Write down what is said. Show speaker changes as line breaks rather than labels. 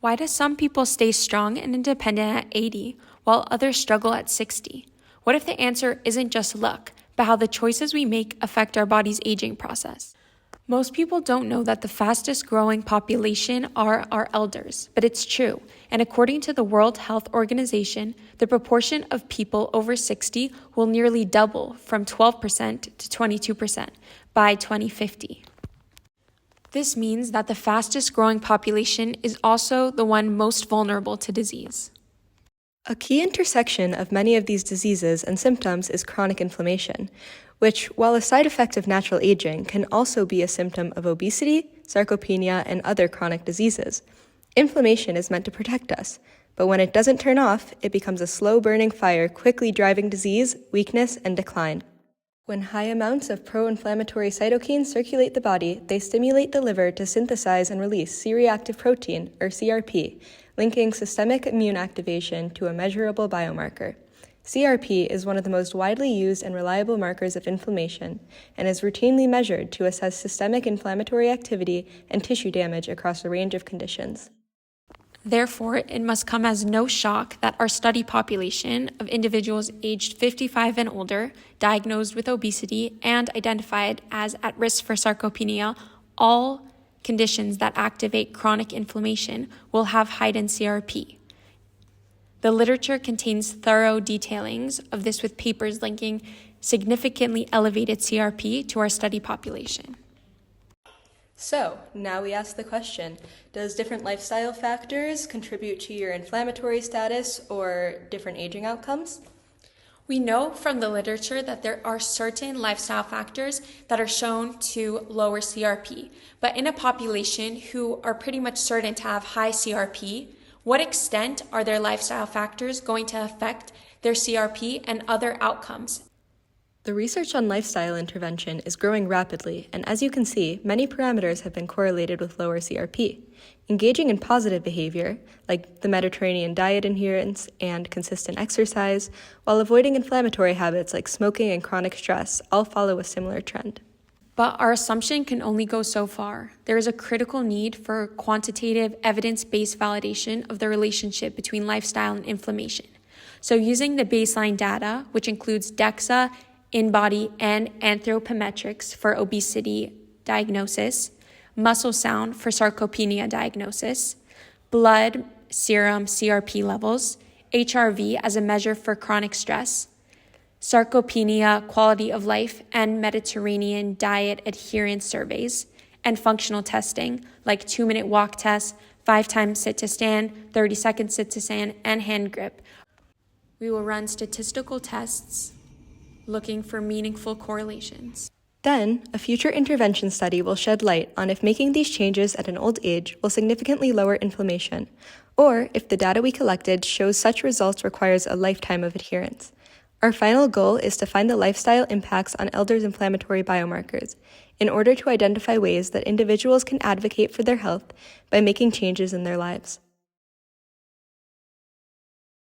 Why do some people stay strong and independent at 80 while others struggle at 60? What if the answer isn't just luck, but how the choices we make affect our body's aging process? Most people don't know that the fastest growing population are our elders, but it's true. And according to the World Health Organization, the proportion of people over 60 will nearly double from 12% to 22% by 2050. This means that the fastest growing population is also the one most vulnerable to disease.
A key intersection of many of these diseases and symptoms is chronic inflammation, which, while a side effect of natural aging, can also be a symptom of obesity, sarcopenia, and other chronic diseases. Inflammation is meant to protect us, but when it doesn't turn off, it becomes a slow-burning fire quickly driving disease, weakness, and decline. When high amounts of pro-inflammatory cytokines circulate the body, they stimulate the liver to synthesize and release C-reactive protein, or CRP, linking systemic immune activation to a measurable biomarker. CRP is one of the most widely used and reliable markers of inflammation and is routinely measured to assess systemic inflammatory activity and tissue damage across a range of conditions.
Therefore, it must come as no shock that our study population of individuals aged 55 and older, diagnosed with obesity, and identified as at risk for sarcopenia, all conditions that activate chronic inflammation, will have heightened CRP. The literature contains thorough detailings of this with papers linking significantly elevated CRP to our study population.
So, now we ask the question, does different lifestyle factors contribute to your inflammatory status or different aging outcomes?
We know from the literature that there are certain lifestyle factors that are shown to lower CRP, but in a population who are pretty much certain to have high CRP, what extent are their lifestyle factors going to affect their CRP and other outcomes?
The research on lifestyle intervention is growing rapidly, and as you can see, many parameters have been correlated with lower CRP. Engaging in positive behavior, like the Mediterranean diet adherence and consistent exercise, while avoiding inflammatory habits like smoking and chronic stress, all follow a similar trend.
But our assumption can only go so far. There is a critical need for quantitative, evidence-based validation of the relationship between lifestyle and inflammation. So using the baseline data, which includes DEXA, InBody, and anthropometrics for obesity diagnosis, muscle sound for sarcopenia diagnosis, blood serum CRP levels, HRV as a measure for chronic stress, sarcopenia quality of life and Mediterranean diet adherence surveys, and functional testing like 2-minute walk test, 5 times sit to stand, 30 seconds sit to stand, and hand grip. We will run statistical tests looking for meaningful correlations.
Then, a future intervention study will shed light on if making these changes at an old age will significantly lower inflammation, or if the data we collected shows such results requires a lifetime of adherence. Our final goal is to find the lifestyle impacts on elders' inflammatory biomarkers in order to identify ways that individuals can advocate for their health by making changes in their lives.